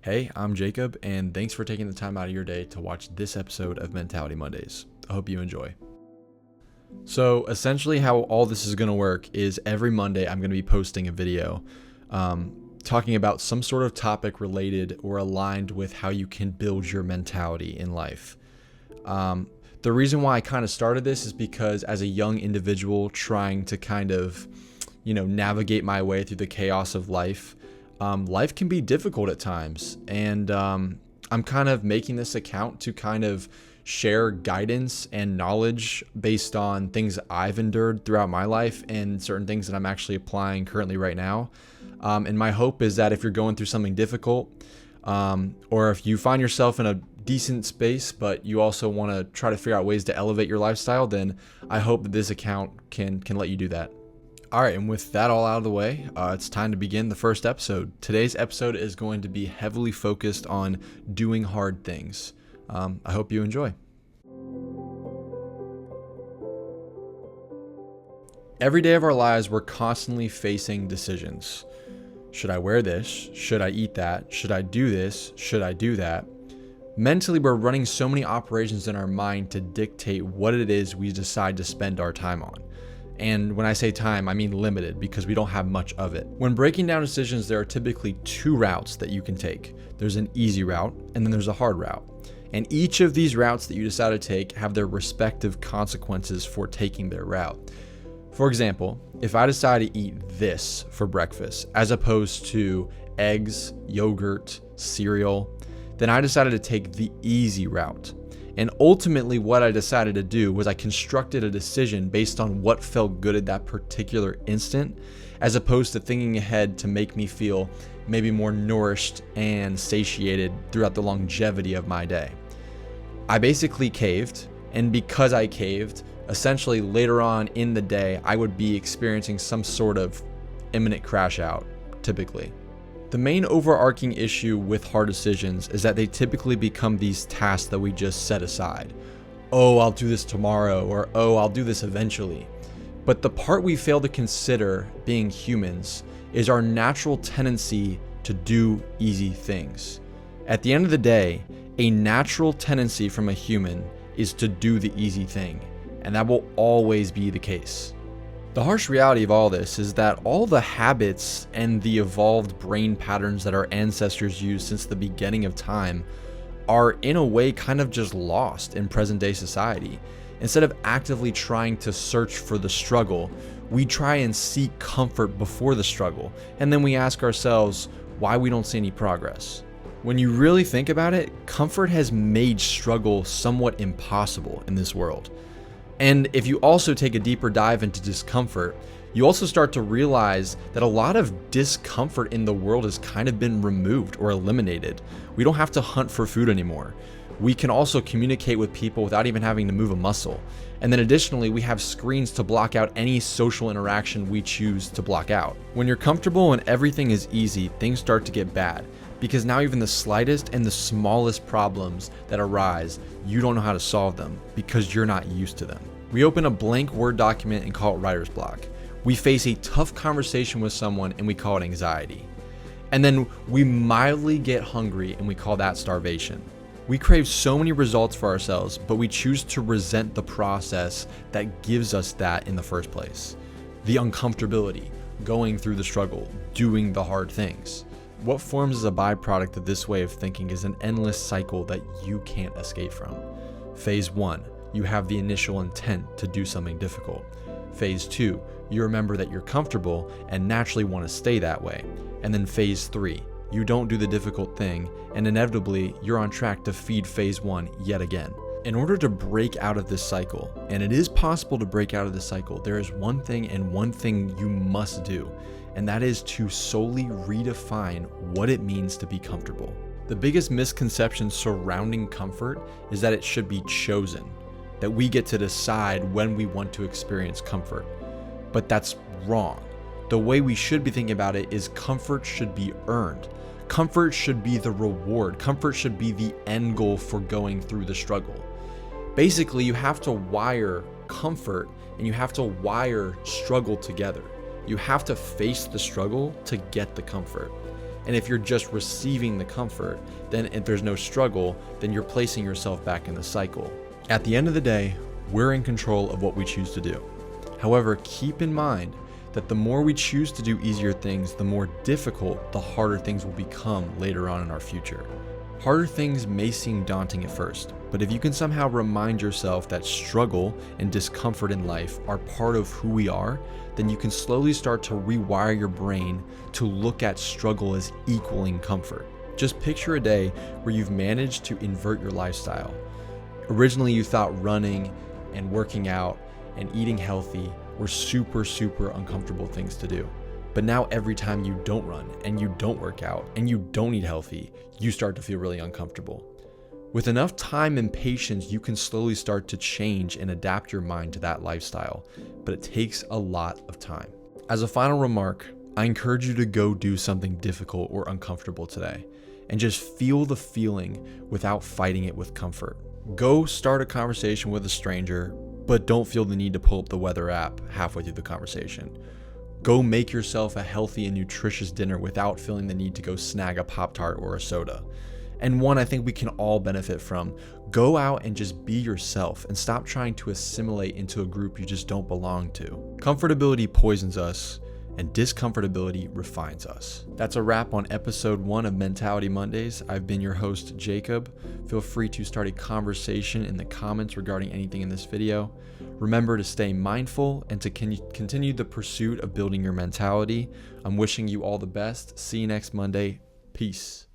Hey, I'm Jacob, and thanks for taking the time out of your day to watch this episode of Mentality Mondays. I hope you enjoy. So essentially how all this is going to work is every Monday I'm going to be posting a video talking about some sort of topic related or aligned with how you can build your mentality in life. The reason why I kind of started this is because as a young individual trying to kind of, navigate my way through the chaos of life, life can be difficult at times. And I'm kind of making this account to kind of share guidance and knowledge based on things I've endured throughout my life and certain things that I'm actually applying currently right now. And my hope is that if you're going through something difficult, or if you find yourself in a decent space, but you also want to try to figure out ways to elevate your lifestyle, then I hope that this account can let you do that. All right, and with that all out of the way, it's time to begin the first episode. Today's episode is going to be heavily focused on doing hard things. I hope you enjoy. Every day of our lives, we're constantly facing decisions. Should I wear this? Should I eat that? Should I do this? Should I do that? Mentally, we're running so many operations in our mind to dictate what it is we decide to spend our time on. And when I say time, I mean limited, because we don't have much of it. When breaking down decisions, there are typically two routes that you can take. There's an easy route, and then there's a hard route. And each of these routes that you decide to take have their respective consequences for taking their route. For example, if I decide to eat this for breakfast, as opposed to eggs, yogurt, cereal, then I decided to take the easy route. And ultimately what I decided to do was I constructed a decision based on what felt good at that particular instant, as opposed to thinking ahead to make me feel maybe more nourished and satiated throughout the longevity of my day. I basically caved, and because I caved, essentially later on in the day, I would be experiencing some sort of imminent crash out, typically. The main overarching issue with hard decisions is that they typically become these tasks that we just set aside. Oh, I'll do this tomorrow, or oh, I'll do this eventually. But the part we fail to consider, being humans, is our natural tendency to do easy things. At the end of the day, a natural tendency from a human is to do the easy thing, and that will always be the case. The harsh reality of all this is that all the habits and the evolved brain patterns that our ancestors used since the beginning of time are in a way kind of just lost in present day society. Instead of actively trying to search for the struggle, we try and seek comfort before the struggle, and then we ask ourselves why we don't see any progress. When you really think about it, comfort has made struggle somewhat impossible in this world. And if you also take a deeper dive into discomfort, you also start to realize that a lot of discomfort in the world has kind of been removed or eliminated. We don't have to hunt for food anymore. We can also communicate with people without even having to move a muscle. And then additionally, we have screens to block out any social interaction we choose to block out. When you're comfortable and everything is easy, things start to get bad. Because now even the slightest and the smallest problems that arise, you don't know how to solve them because you're not used to them. We open a blank Word document and call it writer's block. We face a tough conversation with someone and we call it anxiety. And then we mildly get hungry and we call that starvation. We crave so many results for ourselves, but we choose to resent the process that gives us that in the first place. The uncomfortability, going through the struggle, doing the hard things. What forms as a byproduct of this way of thinking is an endless cycle that you can't escape from. Phase 1, you have the initial intent to do something difficult. Phase 2, you remember that you're comfortable and naturally want to stay that way. And then phase 3, you don't do the difficult thing, and inevitably you're on track to feed phase 1 yet again. In order to break out of this cycle, and it is possible to break out of this cycle, there is one thing you must do. And that is to solely redefine what it means to be comfortable. The biggest misconception surrounding comfort is that it should be chosen, that we get to decide when we want to experience comfort. But that's wrong. The way we should be thinking about it is comfort should be earned. Comfort should be the reward. Comfort should be the end goal for going through the struggle. Basically, you have to wire comfort and you have to wire struggle together. You have to face the struggle to get the comfort. And if you're just receiving the comfort, then if there's no struggle, then you're placing yourself back in the cycle. At the end of the day, we're in control of what we choose to do. However, keep in mind that the more we choose to do easier things, the more difficult the harder things will become later on in our future. Harder things may seem daunting at first, but if you can somehow remind yourself that struggle and discomfort in life are part of who we are, then you can slowly start to rewire your brain to look at struggle as equaling comfort. Just picture a day where you've managed to invert your lifestyle. Originally, you thought running and working out and eating healthy were super uncomfortable things to do. But now every time you don't run and you don't work out and you don't eat healthy, you start to feel really uncomfortable. With enough time and patience, you can slowly start to change and adapt your mind to that lifestyle, but it takes a lot of time. As a final remark, I encourage you to go do something difficult or uncomfortable today and just feel the feeling without fighting it with comfort. Go start a conversation with a stranger, but don't feel the need to pull up the weather app halfway through the conversation. Go make yourself a healthy and nutritious dinner without feeling the need to go snag a Pop-Tart or a soda. And one I think we can all benefit from: go out and just be yourself and stop trying to assimilate into a group you just don't belong to. Comfortability poisons us, and discomfortability refines us. That's a wrap on episode 1 of Mentality Mondays. I've been your host, Jacob. Feel free to start a conversation in the comments regarding anything in this video. Remember to stay mindful and to continue the pursuit of building your mentality. I'm wishing you all the best. See you next Monday. Peace.